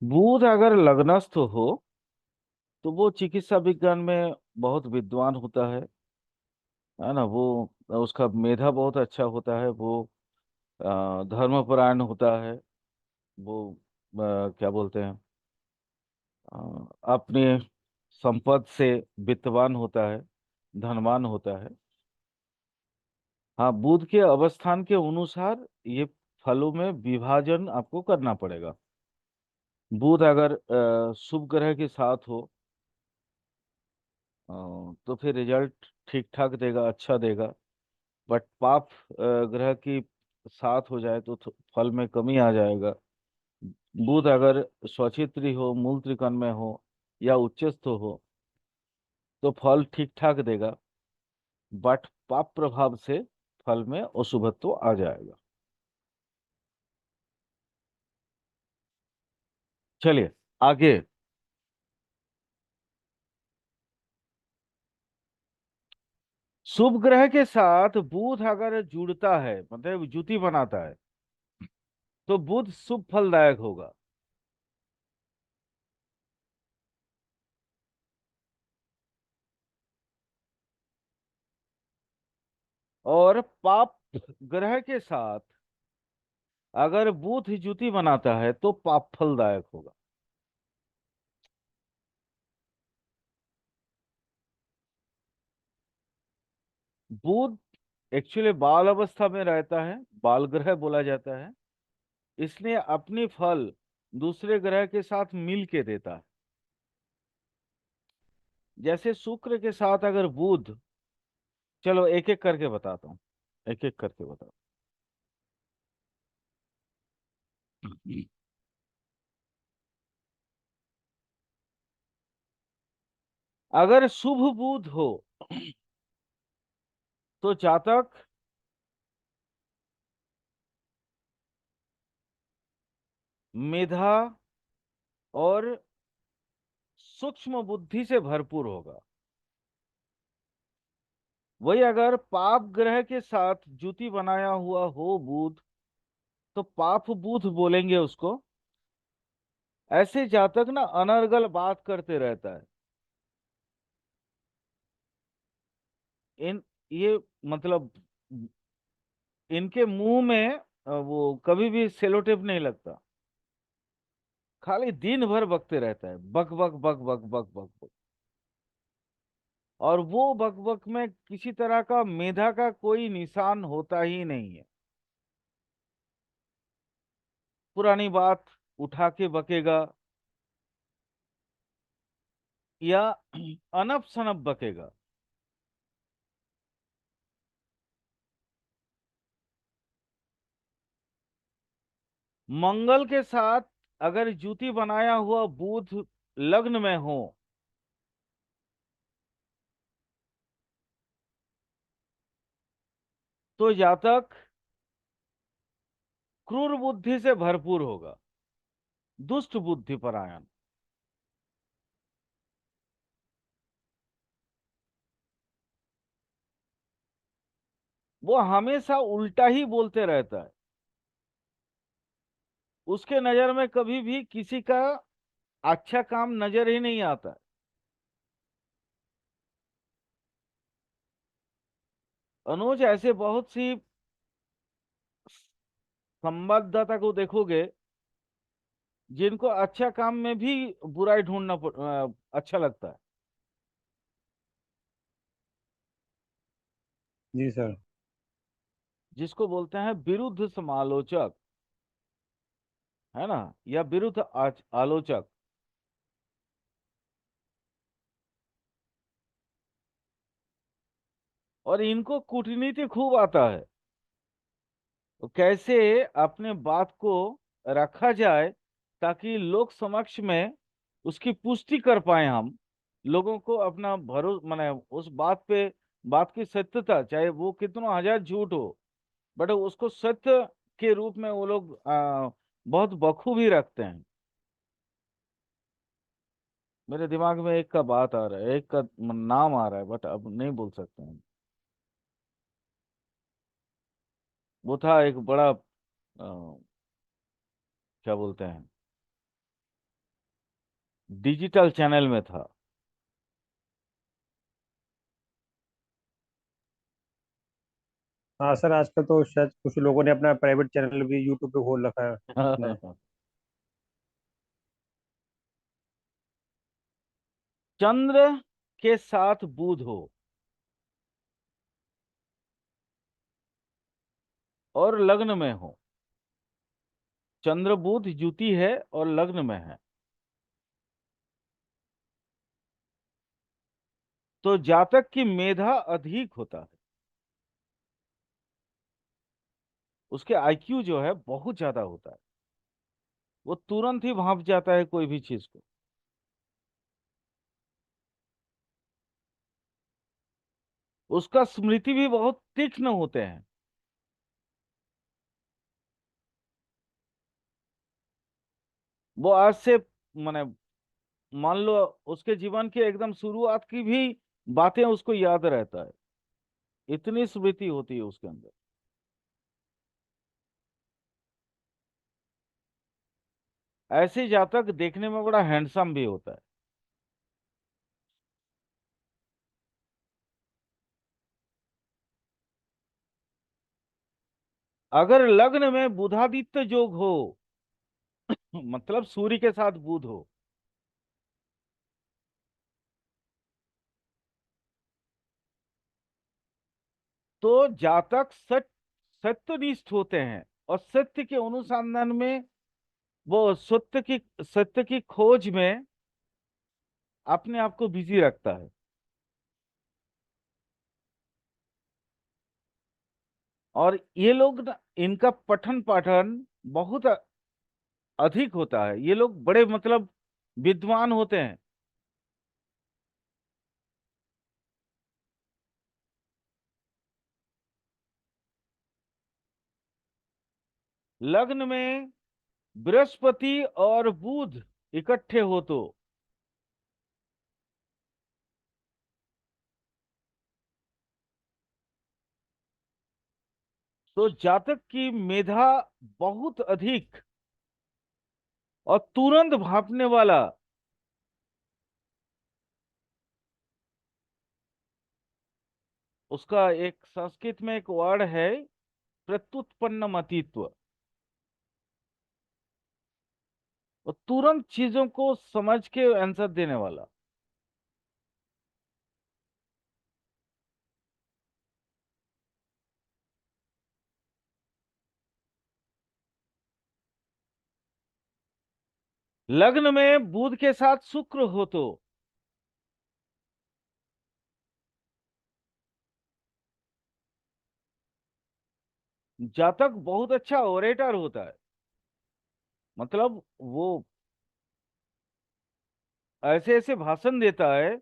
बुध अगर लग्नस्थ हो तो वो चिकित्सा विज्ञान में बहुत विद्वान होता है ना। वो उसका मेधा बहुत अच्छा होता है। वो धर्मपरायण होता है। वो क्या बोलते हैं, अ, अपने संपद से वित्तवान होता है, धनवान होता है। हाँ, बुध के अवस्थान के अनुसार ये फलों में विभाजन आपको करना पड़ेगा। बुध अगर शुभ ग्रह के साथ हो तो फिर रिजल्ट ठीक ठाक देगा, अच्छा देगा। बट पाप ग्रह की साथ हो जाए तो फल में कमी आ जाएगा। बुध अगर स्वक्षेत्री हो, मूल त्रिकोण में हो या उच्चस्थ हो तो फल ठीक ठाक देगा। बट पाप प्रभाव से फल में अशुभत्व आ जाएगा। चलिए आगे। शुभ ग्रह के साथ बुध अगर जुड़ता है, मतलब जुति बनाता है, तो बुध शुभ फलदायक होगा। और पाप ग्रह के साथ अगर बुध जुति बनाता है तो पाप फलदायक होगा। बुध एक्चुअली बाल अवस्था में रहता है, बाल ग्रह बोला जाता है, इसलिए अपनी फल दूसरे ग्रह के साथ मिल के देता है। जैसे शुक्र के साथ अगर बुध, चलो एक एक करके बताता हूँ, एक एक करके बताता हूँ। अगर शुभ बुध हो तो जातक मेधा और सूक्ष्म बुद्धि से भरपूर होगा। वही अगर पाप ग्रह के साथ जुति बनाया हुआ हो बुध, तो पाप बुध बोलेंगे उसको। ऐसे जातक ना अनर्गल बात करते रहता है। इन ये मतलब इनके मुंह में वो कभी भी सेलोटेप नहीं लगता। खाली दिन भर बकते रहता है, बक बक बक बक बक बक बक। और वो बक बक में किसी तरह का मेधा का कोई निशान होता ही नहीं है। पुरानी बात उठा के बकेगा या अनप शनप बकेगा। मंगल के साथ अगर जुति बनाया हुआ बुध लग्न में हो तो जातक क्रूर बुद्धि से भरपूर होगा, दुष्ट बुद्धि परायण। वो हमेशा उल्टा ही बोलते रहता है। उसके नजर में कभी भी किसी का अच्छा काम नजर ही नहीं आता है। अनुज, ऐसे बहुत सी संवाददाता को देखोगे जिनको अच्छा काम में भी बुराई ढूंढना अच्छा लगता है। जी सर। जिसको बोलते हैं विरुद्ध समालोचक, है ना, या विरुद्ध आलोचक। और इनको कूटनीति खूब आता है। तो कैसे अपने बात को रखा जाए ताकि लोक समक्ष में उसकी पुष्टि कर पाए हम, लोगों को अपना भरोसा माने उस बात पे, बात की सत्यता चाहे वो कितना हजार झूठ हो, बट उसको सत्य के रूप में वो लोग बहुत बखूबी रखते हैं। मेरे दिमाग में एक का बात आ रहा है, एक का नाम आ रहा है, बट अब नहीं बोल सकते हैं। वो था एक बड़ा क्या बोलते हैं, डिजिटल चैनल में था। हाँ सर, आजकल तो शायद कुछ लोगों ने अपना प्राइवेट चैनल भी यूट्यूब पे खोल रखा है उसने। चंद्र के साथ बुध हो और लग्न में हो। चंद्र बुध युति है और लग्न में है, तो जातक की मेधा अधिक होता है। उसके आईक्यू जो है बहुत ज्यादा होता है। वो तुरंत ही भांप जाता है कोई भी चीज को। उसका स्मृति भी बहुत तीक्ष्ण होते हैं। वो आज से माने मान लो उसके जीवन के एकदम शुरुआत की भी बातें उसको याद रहता है। इतनी स्मृति होती है उसके अंदर। ऐसे जातक देखने में बड़ा हैंडसम भी होता है। अगर लग्न में बुधादित्य योग हो, मतलब सूर्य के साथ बुध हो, तो जातक सत्यनिष्ठ होते हैं और सत्य के अनुसंधान में, वो सत्य की खोज में अपने आप को बिजी रखता है। और ये लोग ना, इनका पठन पाठन बहुत अधिक होता है। ये लोग बड़े मतलब विद्वान होते हैं। लग्न में बृहस्पति और बुध इकट्ठे हो तो जातक की मेधा बहुत अधिक और तुरंत भांपने वाला। उसका एक संस्कृत में एक वर्ड है, प्रत्युत्पन्न मतित्व। और तुरंत चीजों को समझ के आंसर देने वाला। लग्न में बुध के साथ शुक्र हो जातक बहुत अच्छा ओरेटर होता है। मतलब वो ऐसे ऐसे भाषण देता है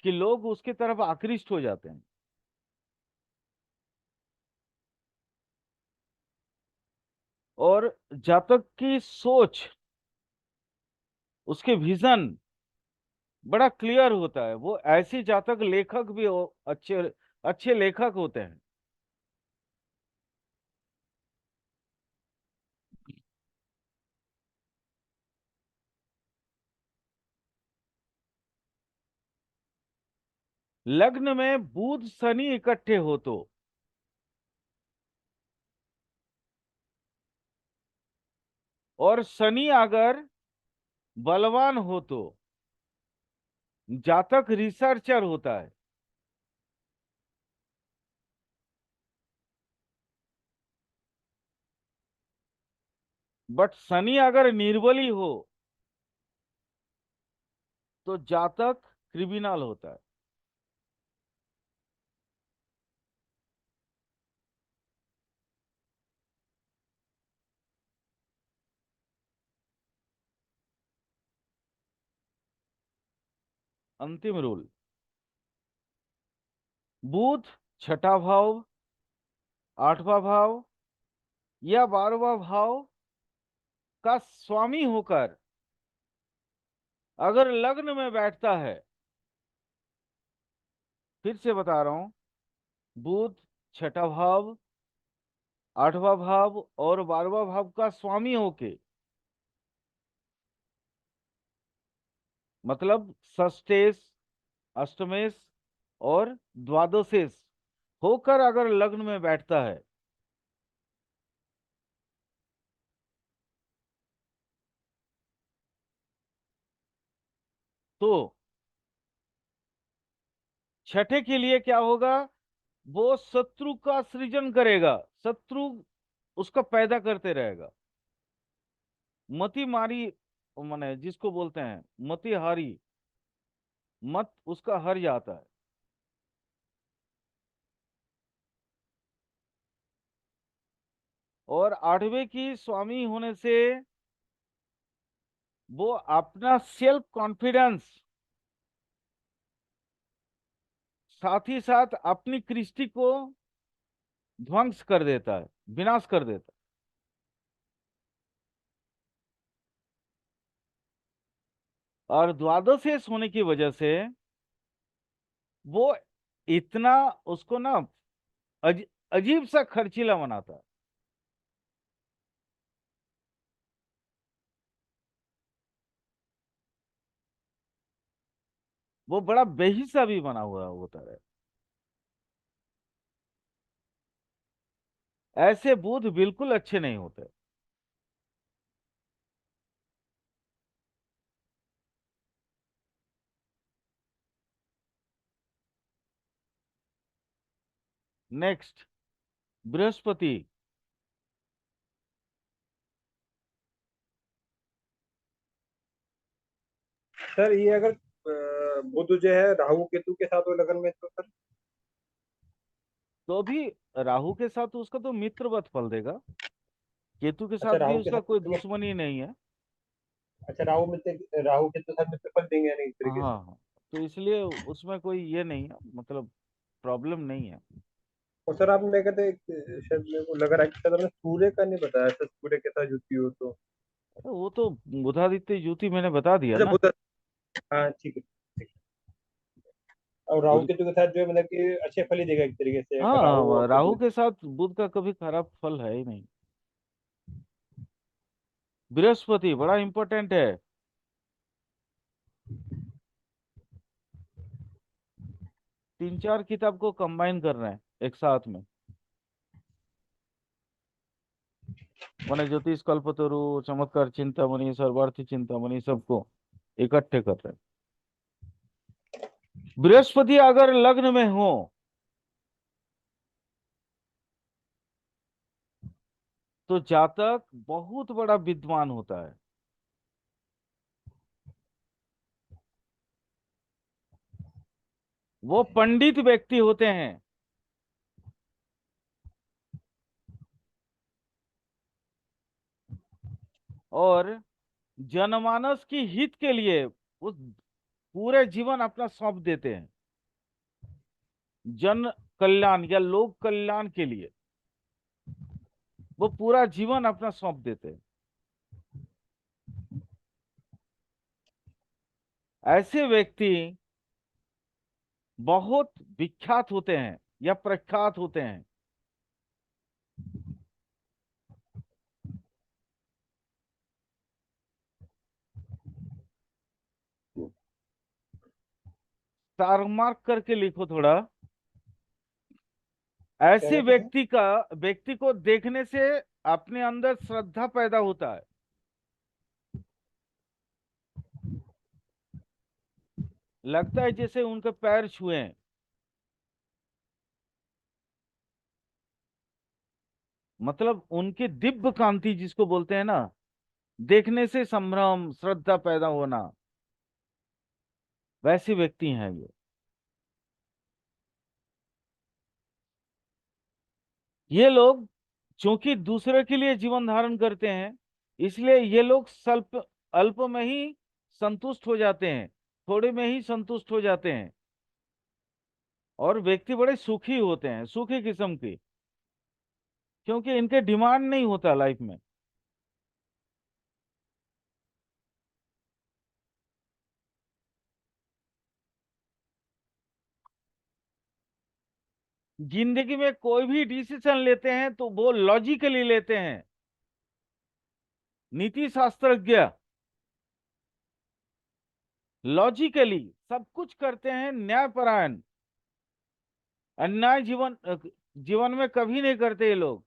कि लोग उसकी तरफ आकृष्ट हो जाते हैं। और जातक की सोच, उसके विजन बड़ा क्लियर होता है। वो ऐसे जातक लेखक भी अच्छे अच्छे लेखक होते हैं। लग्न में बुध शनि इकट्ठे हो और शनि अगर बलवान हो तो जातक रिसर्चर होता है। बट शनि अगर निर्बली हो तो जातक क्रिमिनल होता है। अंतिम रूल। बुध छठा भाव, आठवां भाव या 12वां भाव का स्वामी होकर अगर लग्न में बैठता है, फिर से बता रहा हूं, बुध छठा भाव, आठवां भाव और 12वां भाव का स्वामी होके मतलब षष्ठेश, अष्टमेश और द्वादशेश होकर अगर लग्न में बैठता है तो छठे के लिए क्या होगा, वो शत्रु का सृजन करेगा, शत्रु उसका पैदा करते रहेगा। मति मारी माने जिसको बोलते हैं मति हारी, मत उसका हर जाता है। और आठवें की स्वामी होने से वो अपना सेल्फ कॉन्फिडेंस, साथ ही साथ अपनी कृष्टि को ध्वंस कर देता है, विनाश कर देता है। और द्वादशेश होने की वजह से वो इतना उसको ना अज, अजीब सा खर्चीला बनाता है। वो बड़ा बेहिसा भी बना हुआ होता है। ऐसे बुध बिल्कुल अच्छे नहीं होते। नेक्स्ट, बृहस्पति। सर ये अगर बुध जो है राहु केतु के साथ हो लगन में तो सर। तो भी राहु के साथ उसका तो मित्रवत फल देगा, केतु के अच्छा साथ भी राहु के उसका साथ कोई मित्र दुश्मनी नहीं है। अच्छा राहु केतु के साथ मित्रफल देंगे यानी एक हाँ तरीके से। हाँ, तो इसलिए उसमें कोई ये नहीं है, मतलब प्रॉब्लम नहीं है। और सर आप मैं कहते शायद मेरे को लग रहा है कि शायद आपने सूर्य का नहीं बताया सर, सूर्य के साथ युति हो तो। अरे वो तो बुधादित्य युति मैंने बता दिया अच्छा ना। बुध, हाँ ठीक है ठीक है। और राहु बुध, केतु के साथ जो है मतलब कि अच्छे फल ही देगा एक तरीके से अगर राहु हाँ और केतु। राहु के साथ बुध का कभी खराब फल है ही नहीं। बृहस्पति बड़ा इंपॉर्टेंट है। 3 4 किताब को कंबाइन कर रहे हैं एक साथ में, माने ज्योतिष कल्पतरु, चमत्कार चिंतामणि, सर्वार्थी चिंतामणि, सबको इकट्ठे कर रहे हैं। बृहस्पति अगर लग्न में हो तो जातक बहुत बड़ा विद्वान होता है। वो पंडित व्यक्ति होते हैं। और जनमानस की हित के लिए वो पूरे जीवन अपना सौंप देते हैं, जन कल्याण या लोक कल्याण के लिए वो पूरा जीवन अपना सौंप देते हैं। ऐसे व्यक्ति बहुत विख्यात होते हैं या प्रख्यात होते हैं। स्टार मार्क करके लिखो थोड़ा। क्या ऐसे कहते हैं? व्यक्ति को देखने से अपने अंदर श्रद्धा पैदा होता है, लगता है जैसे उनके पैर छुए हैं। मतलब उनकी दिव्य कांति जिसको बोलते हैं ना, देखने से संभ्रम श्रद्धा पैदा होना, वैसे व्यक्ति हैं ये। ये लोग क्योंकि दूसरे के लिए जीवन धारण करते हैं, इसलिए ये लोग स्वल्प अल्प में ही संतुष्ट हो जाते हैं, थोड़े में ही संतुष्ट हो जाते हैं। और व्यक्ति बड़े सुखी होते हैं, सुखी किस्म के, क्योंकि इनके डिमांड नहीं होता लाइफ में। जिंदगी में कोई भी डिसीजन लेते हैं तो वो लॉजिकली लेते हैं। नीति शास्त्रज्ञ लॉजिकली सब कुछ करते हैं, न्यायपरायण। अन्याय जीवन में कभी नहीं करते ये लोग।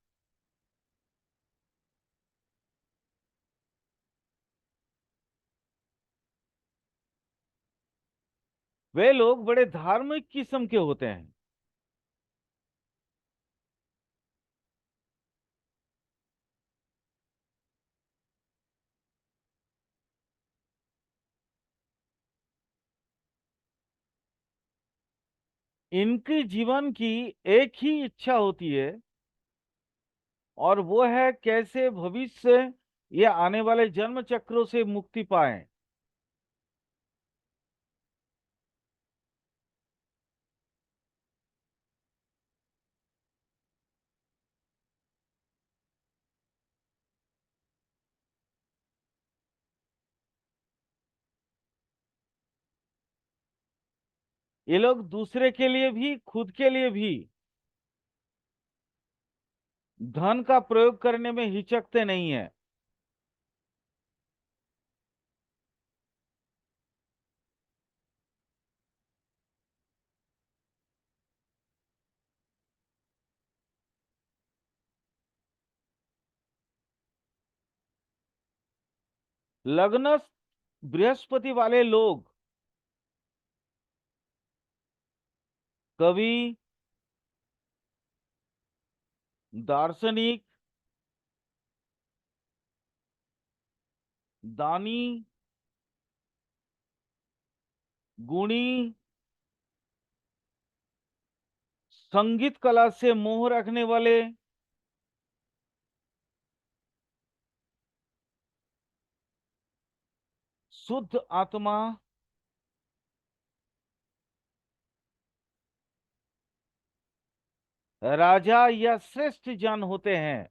वे लोग बड़े धार्मिक किस्म के होते हैं। इनकी जीवन की एक ही इच्छा होती है, और वो है कैसे भविष्य या आने वाले जन्म चक्रों से मुक्ति पाएं। ये लोग दूसरे के लिए भी, खुद के लिए भी धन का प्रयोग करने में हिचकते नहीं है। लग्न बृहस्पति वाले लोग कवि, दार्शनिक, दानी, गुणी, संगीत कला से मोह रखने वाले, शुद्ध आत्मा, राजा या श्रेष्ठ जन होते हैं।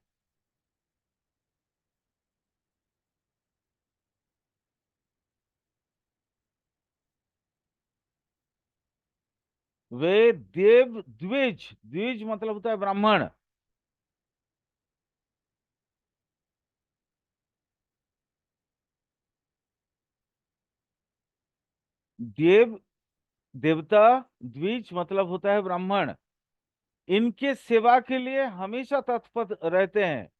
वे देव द्विज, द्विज मतलब होता है ब्राह्मण। देव, देवता, द्विज मतलब होता है ब्राह्मण। इनके सेवा के लिए हमेशा तत्पर रहते हैं।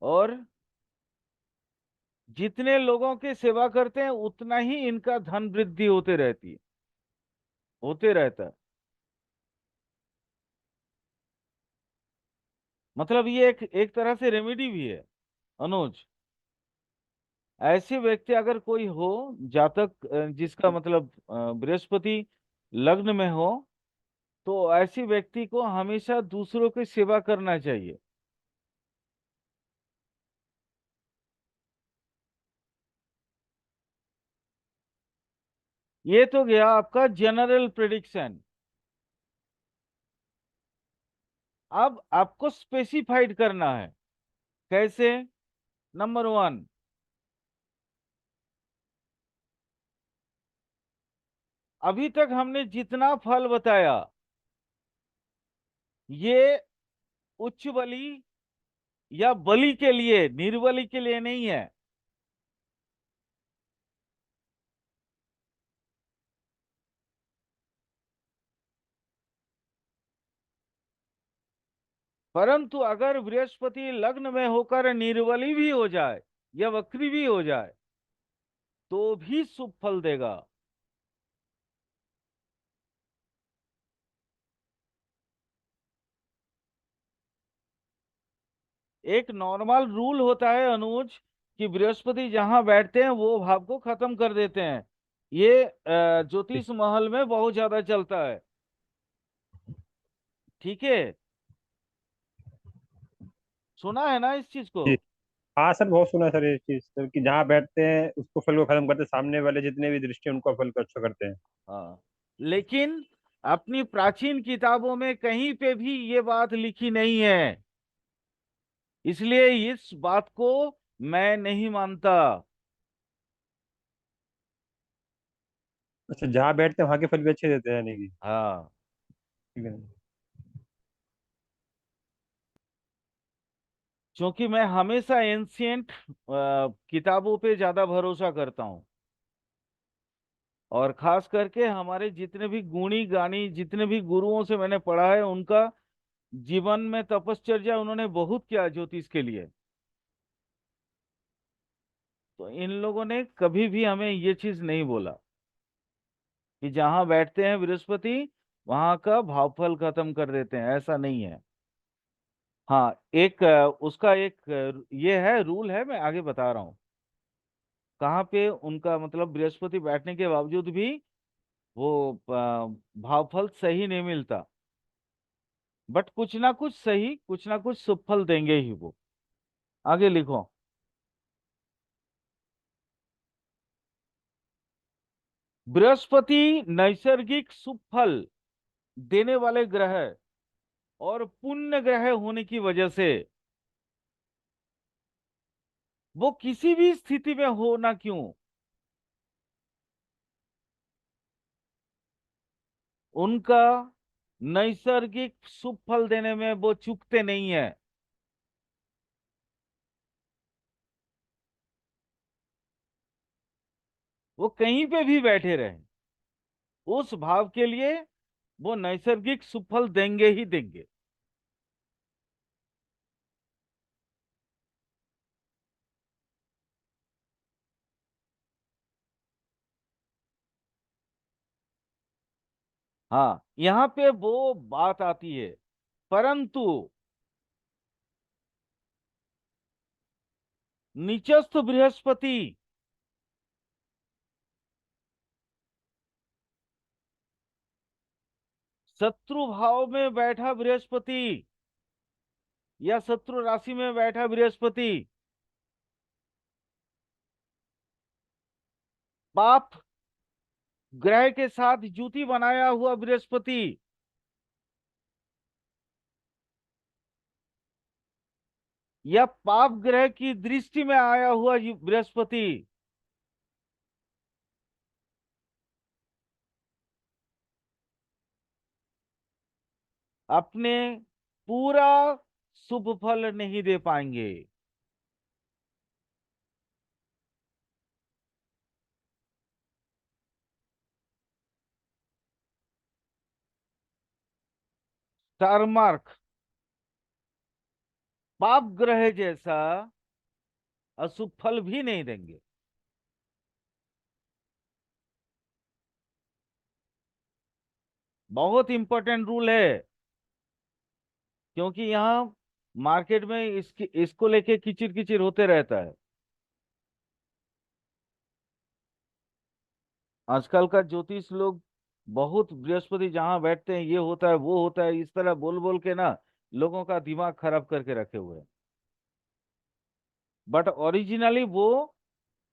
और जितने लोगों की सेवा करते हैं उतना ही इनका धन वृद्धि होते रहती है, होते रहता है। मतलब ये एक एक तरह से रेमेडी भी है अनुज। ऐसे व्यक्ति अगर कोई हो, जातक जिसका मतलब बृहस्पति लग्न में हो, तो ऐसी व्यक्ति को हमेशा दूसरों की सेवा करना चाहिए। ये तो गया आपका जनरल प्रिडिक्शन। अब आपको स्पेसिफाइड करना है। कैसे? नंबर वन, अभी तक हमने जितना फल बताया, ये उच्च बलि या बलि के लिए, निर्बलि के लिए नहीं है। परंतु अगर बृहस्पति लग्न में होकर निर्बली भी हो जाए या वक्री भी हो जाए, तो भी शुभ फल देगा। एक नॉर्मल रूल होता है अनुज, कि बृहस्पति जहां बैठते हैं वो भाव को खत्म कर देते हैं। ये ज्योतिष महल में बहुत ज्यादा चलता है। ठीक है, सुना है ना इस चीज को? जी। हाँ सर, बहुत सुना है सर ये चीज सर, कि जहाँ बैठते हैं उसको फल को खत्म करते हैं, सामने वाले जितने भी दृष्टि हैं, उनको फल को अच्छा करते हैं। हाँ, लेकिन अपनी प्राचीन किताबों में कहीं पे भी ये बात लिखी नहीं है, इसलिए इस बात को मैं नहीं मानता। अच्छा, जहाँ बैठते हैं वहाँ के फल भी अच्छे देते हैं, यानी कि। हाँ। ठीक है। क्योंकि मैं हमेशा एंशियंट किताबों पे ज्यादा भरोसा करता हूँ। और खास करके हमारे जितने भी गुणी गानी, जितने भी गुरुओं से मैंने पढ़ा है, उनका जीवन में तपश्चर्या उन्होंने बहुत किया ज्योतिष के लिए। तो इन लोगों ने कभी भी हमें ये चीज नहीं बोला कि जहां बैठते हैं बृहस्पति वहां का भावफल खत्म कर देते हैं, ऐसा नहीं है। हाँ, एक उसका एक ये है, रूल है, मैं आगे बता रहा हूँ। कहाँ पे उनका मतलब बृहस्पति बैठने के बावजूद भी वो भावफल सही नहीं मिलता, बट कुछ ना कुछ सही, कुछ ना कुछ शुभ फल देंगे ही वो। आगे लिखो। बृहस्पति नैसर्गिक शुभ फल देने वाले ग्रह और पुण्य ग्रह होने की वजह से वो किसी भी स्थिति में हो ना क्यों, उनका नैसर्गिक शुभ फल देने में वो चूकते नहीं है। वो कहीं पे भी बैठे रहे, उस भाव के लिए वो नैसर्गिक शुभ फल देंगे ही देंगे। हाँ, यहाँ पे वो बात आती है, परंतु नीचस्थ बृहस्पति शत्रु भाव में बैठा बृहस्पति या शत्रु राशि में बैठा बृहस्पति पाप ग्रह के साथ जुति बनाया हुआ बृहस्पति या पाप ग्रह की दृष्टि में आया हुआ बृहस्पति अपने पूरा शुभ फल नहीं दे पाएंगे। स्टार मार्क पाप ग्रह जैसा अशुभ फल भी नहीं देंगे। बहुत इंपॉर्टेंट रूल है, क्योंकि यहाँ मार्केट में इसको लेके किचिर किचिर होते रहता है। आजकल का ज्योतिष लोग बहुत बृहस्पति जहां बैठते हैं ये होता है वो होता है इस तरह बोल बोल के ना लोगों का दिमाग खराब करके रखे हुए हैं। बट ओरिजिनली वो,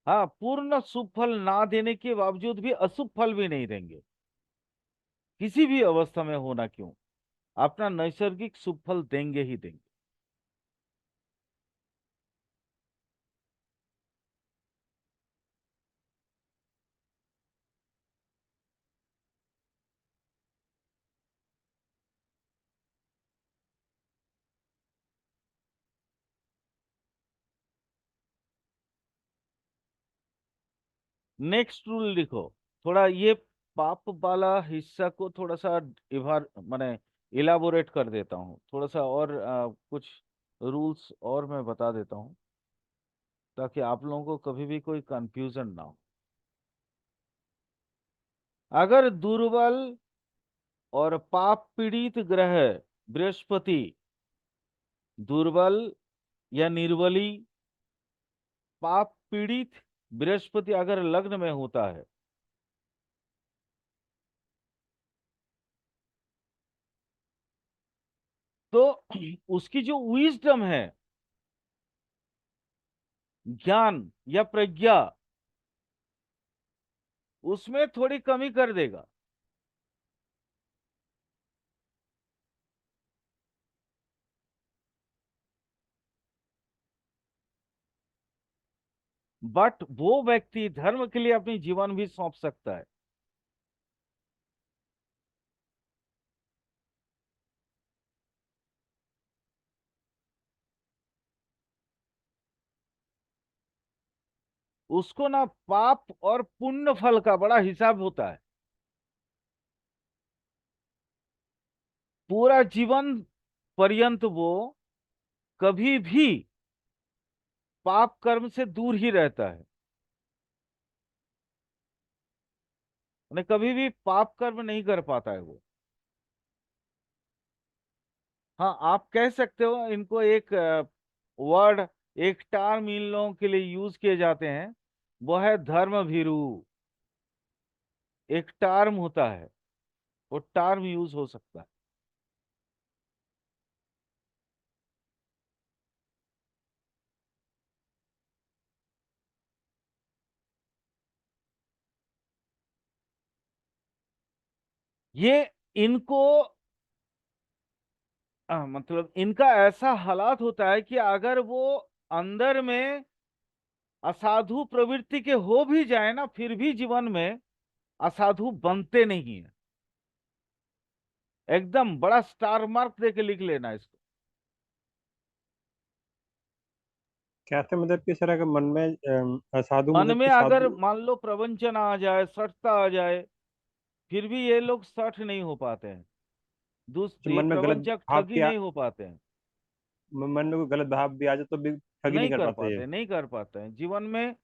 हाँ, पूर्ण शुभ फल ना देने के बावजूद भी अशुभ फल भी नहीं देंगे, किसी भी अवस्था में होना क्यों, अपना नैसर्गिक शुभ फल देंगे ही देंगे। नेक्स्ट रूल लिखो। थोड़ा ये पाप वाला हिस्सा को थोड़ा सा इभार माने इलाबोरेट कर देता हूँ थोड़ा सा, और कुछ रूल्स और मैं बता देता हूँ ताकि आप लोगों को कभी भी कोई कंफ्यूजन ना हो। अगर दुर्बल और पाप पीड़ित ग्रह बृहस्पति दुर्बल या निर्बली पाप पीड़ित बृहस्पति अगर लग्न में होता है, तो उसकी जो विजडम है, ज्ञान या प्रज्ञा, उसमें थोड़ी कमी कर देगा। बट वो व्यक्ति धर्म के लिए अपनी जीवन भी सौंप सकता है। उसको ना पाप और पुण्य फल का बड़ा हिसाब होता है। पूरा जीवन पर्यंत वो कभी भी पाप कर्म से दूर ही रहता है, उन्हें कभी भी पाप कर्म नहीं कर पाता है वो। हाँ, आप कह सकते हो इनको एक वर्ड, एक टर्म इन लोगों के लिए यूज किए जाते हैं, वो है धर्म भीरू। एक टर्म होता है, वो टर्म यूज हो सकता है। ये इनको मतलब इनका ऐसा हालात होता है कि अगर वो अंदर में असाधु प्रवृत्ति के हो भी जाए ना, फिर भी जीवन में असाधु बनते नहीं है। एकदम बड़ा स्टार मार्क दे के लिख लेना इसको। कैसे मतलब किस तरह के मन में असाधु मन मतलब में कि अगर साधु। मान लो प्रवंचन आ जाए, सठता आ जाए, फिर भी ये लोग सठ नहीं हो पाते हैं। कि ये मन में गलत प्रवंचक भाव ठगी भी आ, नहीं हो पाते हैं। मन में कोई गलत भाव भी आ जाए तो भी ठगी नहीं नहीं कर कर पाते ये। पाते, नहीं कर पाते हैं जीवन में।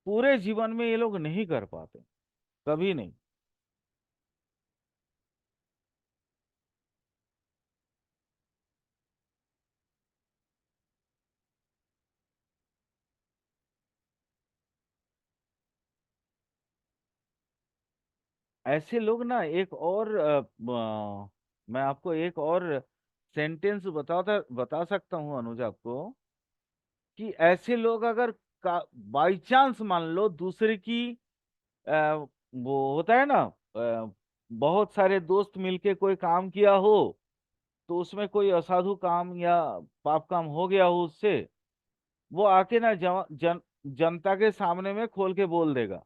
पूरे जीवन में ये लोग नहीं कर पाते, कभी नहीं। ऐसे लोग ना एक और मैं आपको एक और सेंटेंस बता सकता हूँ अनुज आपको, कि ऐसे लोग अगर बाई चांस मान लो दूसरे की वो होता है ना, बहुत सारे दोस्त मिलके कोई काम किया हो, तो उसमें कोई असाधु काम या पाप काम हो गया हो उससे, वो आके ना जनता के सामने में खोल के बोल देगा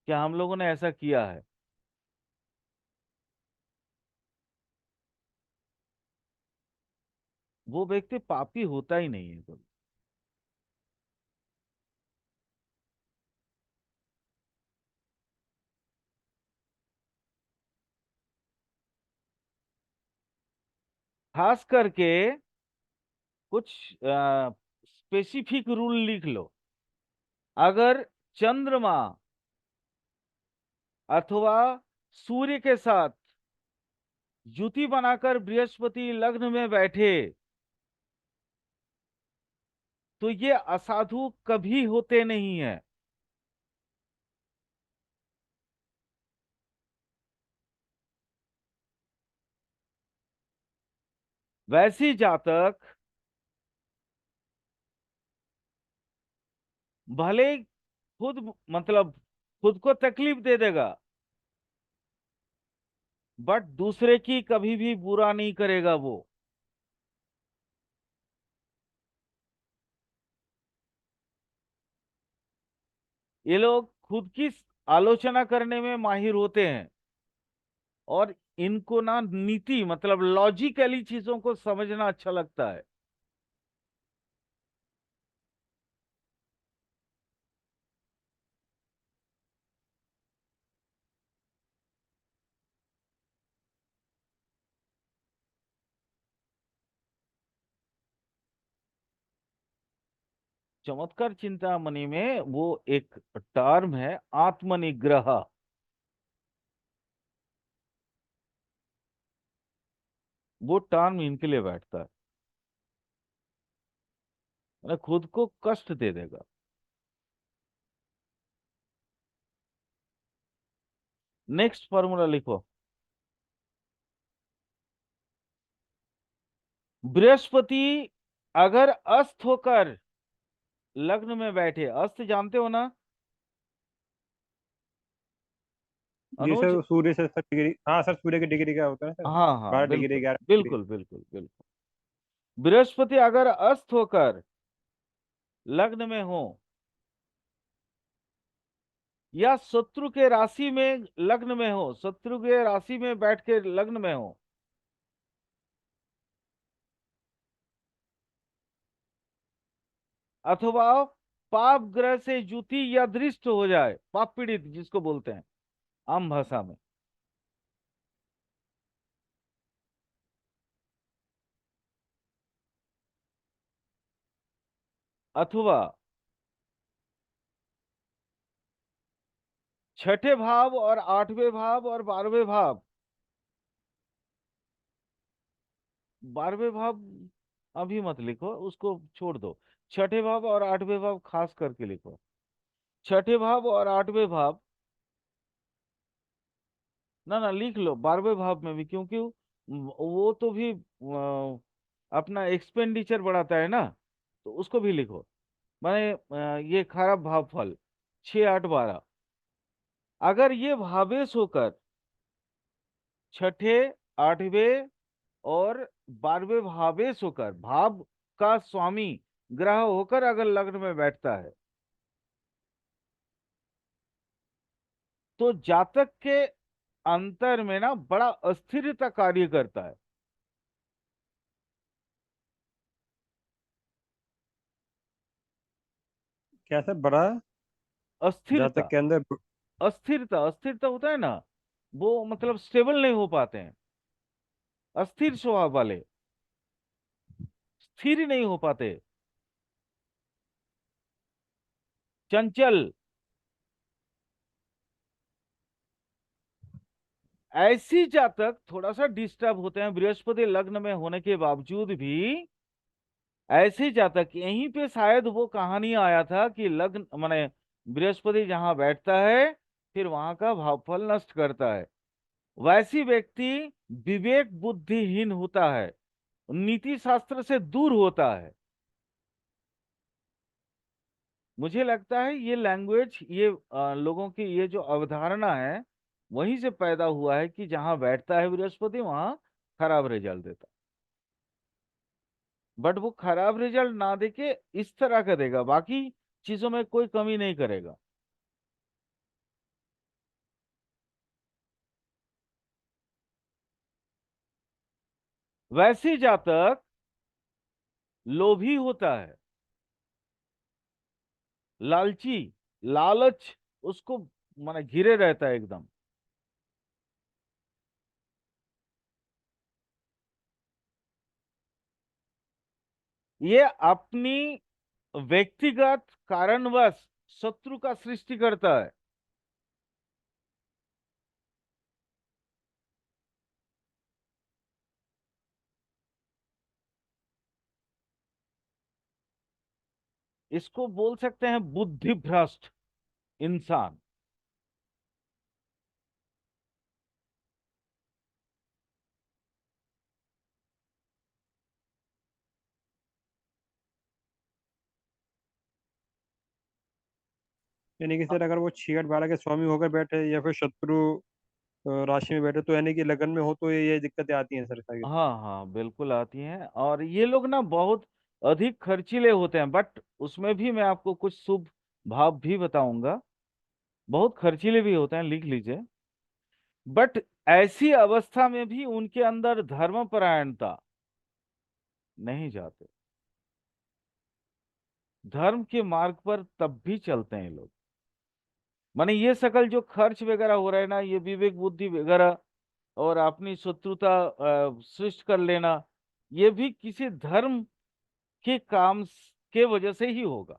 कि हम लोगों ने ऐसा किया है। वो व्यक्ति पापी होता ही नहीं है कभी। खास करके कुछ स्पेसिफिक रूल लिख लो। अगर चंद्रमा अथवा सूर्य के साथ युति बनाकर बृहस्पति लग्न में बैठे, तो ये असाधु कभी होते नहीं है। वैसी जातक भले खुद मतलब खुद को तकलीफ दे देगा, बट दूसरे की कभी भी बुरा नहीं करेगा वो। ये लोग खुद की आलोचना करने में माहिर होते हैं, और इनको ना नीति मतलब लॉजिकली चीजों को समझना अच्छा लगता है। चमत्कार चिंतामणि में वो एक टर्म है आत्मनिग्रह, वो टर्म इनके लिए बैठता है। मतलब खुद को कष्ट दे देगा। नेक्स्ट फॉर्मूला लिखो। बृहस्पति अगर अस्त होकर लग्न में बैठे, अस्त जानते हो ना जी अनुज? सर, सूर्य से सर डिग्री, हाँ सर, सूर्य की डिग्री क्या होता है सर? हाँ हाँ 12 डिग्री, बिल्कुल 11 डिग्री। बिल्कुल बिल्कुल बिल्कुल। बृहस्पति अगर अस्त होकर लग्न में हो, या शत्रु के राशि में लग्न में हो, शत्रु के राशि में बैठ के लग्न में हो, अथवा पाप ग्रह से युति या दृष्ट हो जाए, पाप पीड़ित जिसको बोलते हैं आम भाषा में। अथवा छठे भाव और आठवें भाव और 12वें भाव, 12वें भाव अभी मत लिखो, उसको छोड़ दो। छठे भाव और 8वें भाव खास करके लिखो। छठे भाव और 8वें भाव, ना ना लिख लो 12वें भाव में भी, क्योंकि वो तो भी अपना एक्सपेंडिचर बढ़ाता है ना, तो उसको भी लिखो। माने ये खराब भाव फल 6 8 12, अगर ये भावेश होकर छठे, आठवें और 12वें भावेश होकर, भाव का स्वामी ग्रह होकर अगर लग्न में बैठता है, तो जातक के अंतर में ना बड़ा अस्थिरता कार्य करता है। क्या सर, बड़ा अस्थिरता, जातक के अंदर? अस्थिरता, अस्थिरता होता है ना, वो मतलब स्टेबल नहीं हो पाते हैं, अस्थिर स्वभाव वाले, स्थिर नहीं हो पाते, चंचल, ऐसी जातक थोड़ा सा डिस्टर्ब होते हैं बृहस्पति लग्न में होने के बावजूद भी। ऐसे जातक, यहीं पे शायद वो कहानी आया था कि लग्न माने बृहस्पति जहां बैठता है फिर वहां का भावफल नष्ट करता है। वैसी व्यक्ति विवेक बुद्धिहीन होता है, नीति शास्त्र से दूर होता है। मुझे लगता है ये लैंग्वेज, ये लोगों की ये जो अवधारणा है वहीं से पैदा हुआ है कि जहां बैठता है बृहस्पति वहां खराब रिजल्ट देता। बट वो खराब रिजल्ट ना देके इस तरह का देगा, बाकी चीजों में कोई कमी नहीं करेगा। वैसे जातक लोभी होता है, लालची, लालच उसको माने घिरे रहता है एकदम। ये अपनी व्यक्तिगत कारणवश शत्रु का सृष्टि करता है। इसको बोल सकते हैं बुद्धि भ्रष्ट इंसान। यानी कि सर, अगर वो 6 8 12 के स्वामी होकर बैठे या फिर शत्रु राशि में बैठे, तो यानी कि लगन में हो तो ये दिक्कतें आती हैं सर सारी। हाँ हाँ बिल्कुल आती हैं, और ये लोग ना बहुत अधिक खर्चीले होते हैं, बट उसमें भी मैं आपको कुछ शुभ भाव भी बताऊंगा। बहुत खर्चीले भी होते हैं, लिख लीजिए। बट ऐसी अवस्था में भी उनके अंदर धर्मपरायणता नहीं जाते, धर्म के मार्ग पर तब भी चलते हैं लोग। माने ये सकल जो खर्च वगैरह हो रहा है ना, ये विवेक बुद्धि वगैरह और अपनी शत्रुता सृष्ट कर लेना, ये भी किसी धर्म के काम के वजह से ही होगा।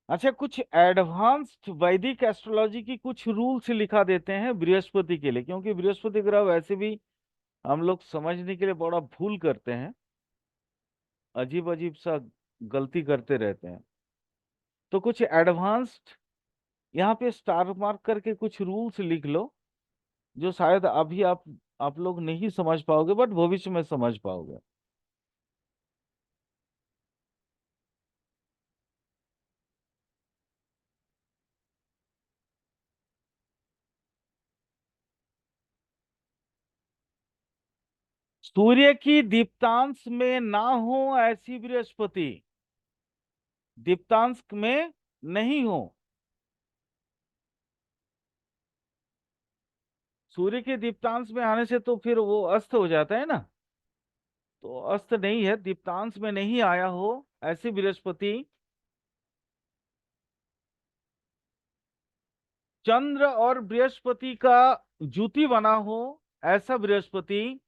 अच्छा, कुछ एडवांस्ड वैदिक एस्ट्रोलॉजी की कुछ रूल्स लिखा देते हैं बृहस्पति के लिए, क्योंकि बृहस्पति ग्रह वैसे भी हम लोग समझने के लिए बड़ा भूल करते हैं, अजीब अजीब सा गलती करते रहते हैं। तो कुछ एडवांस्ड यहाँ पे स्टार मार्क करके कुछ रूल्स लिख लो, जो शायद अभी आप लोग नहीं समझ पाओगे बट भविष्य में समझ पाओगे। सूर्य की दीप्तांश में ना हो ऐसी बृहस्पति, दीप्तांश में नहीं हो। सूर्य के दीप्तांश में आने से तो फिर वो अस्त हो जाता है ना। तो अस्त नहीं है, दीप्तांश में नहीं आया हो ऐसी बृहस्पति। चंद्र और बृहस्पति का जुति बना हो ऐसा बृहस्पति।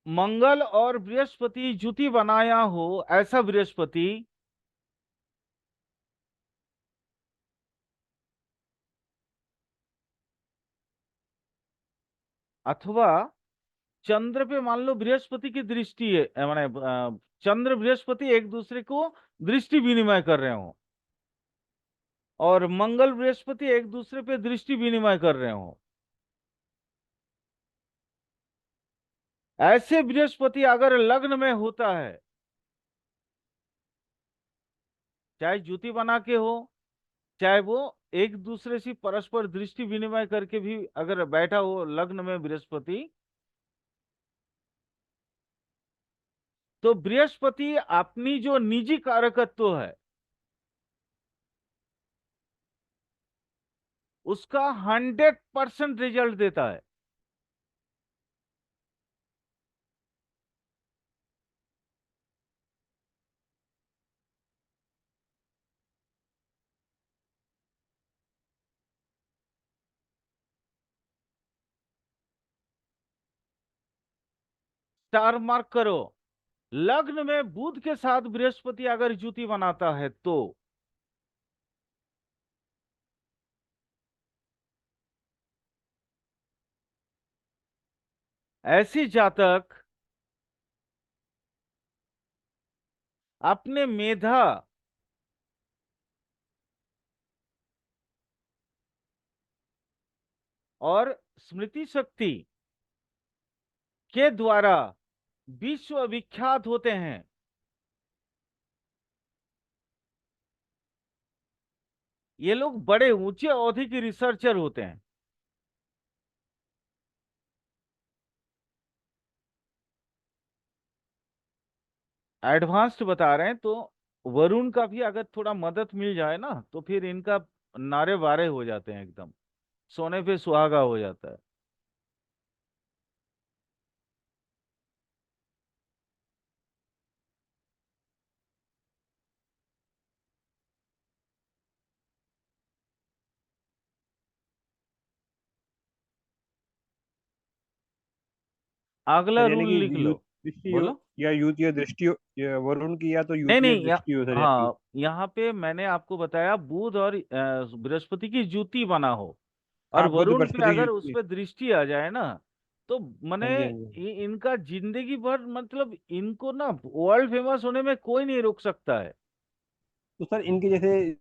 मंगल और बृहस्पति जुति बनाया हो ऐसा बृहस्पति। अथवा चंद्र पे मान लो बृहस्पति की दृष्टि है, माने चंद्र बृहस्पति एक दूसरे को दृष्टि विनिमय कर रहे हो, और मंगल बृहस्पति एक दूसरे पे दृष्टि विनिमय कर रहे हो। ऐसे बृहस्पति अगर लग्न में होता है, चाहे जुति बना के हो, चाहे वो एक दूसरे से परस्पर दृष्टि विनिमय करके भी अगर बैठा हो लग्न में बृहस्पति, तो बृहस्पति अपनी जो निजी कारकत्व है उसका 100% रिजल्ट देता है। स्टार मार्क करो। लग्न में बुध के साथ बृहस्पति अगर जुति बनाता है तो ऐसी जातक अपने मेधा और स्मृति शक्ति के द्वारा विश्व विख्यात होते हैं। ये लोग बड़े ऊंचे औधि के रिसर्चर होते हैं। एडवांस्ड बता रहे हैं तो वरुण का भी अगर थोड़ा मदद मिल जाए ना तो फिर इनका नारे वारे हो जाते हैं एकदम, सोने पे सुहागा हो जाता है। अगला सर यानी रूल कि लिख लो। युद्ध दृष्टि हो, बोलो। या युद्ध या दृष्टि हो, या वरुण की, या तो नहीं युद्ध या नहीं, दृष्टि हो सर यानी। हाँ, यहाँ पे मैंने आपको बताया बुध और बृहस्पति की जुति बना हो, और हाँ, बुध वरुण पे बृहस्पति की अगर उस युति। पे दृष्टि आ जाए ना, तो हाँ मने जी, हाँ जी। इनका जिंदगी भर मतलब इनको ना वर्ल्ड फेमस होने में कोई नहीं रोक सकता है। तो सर इनके जैसे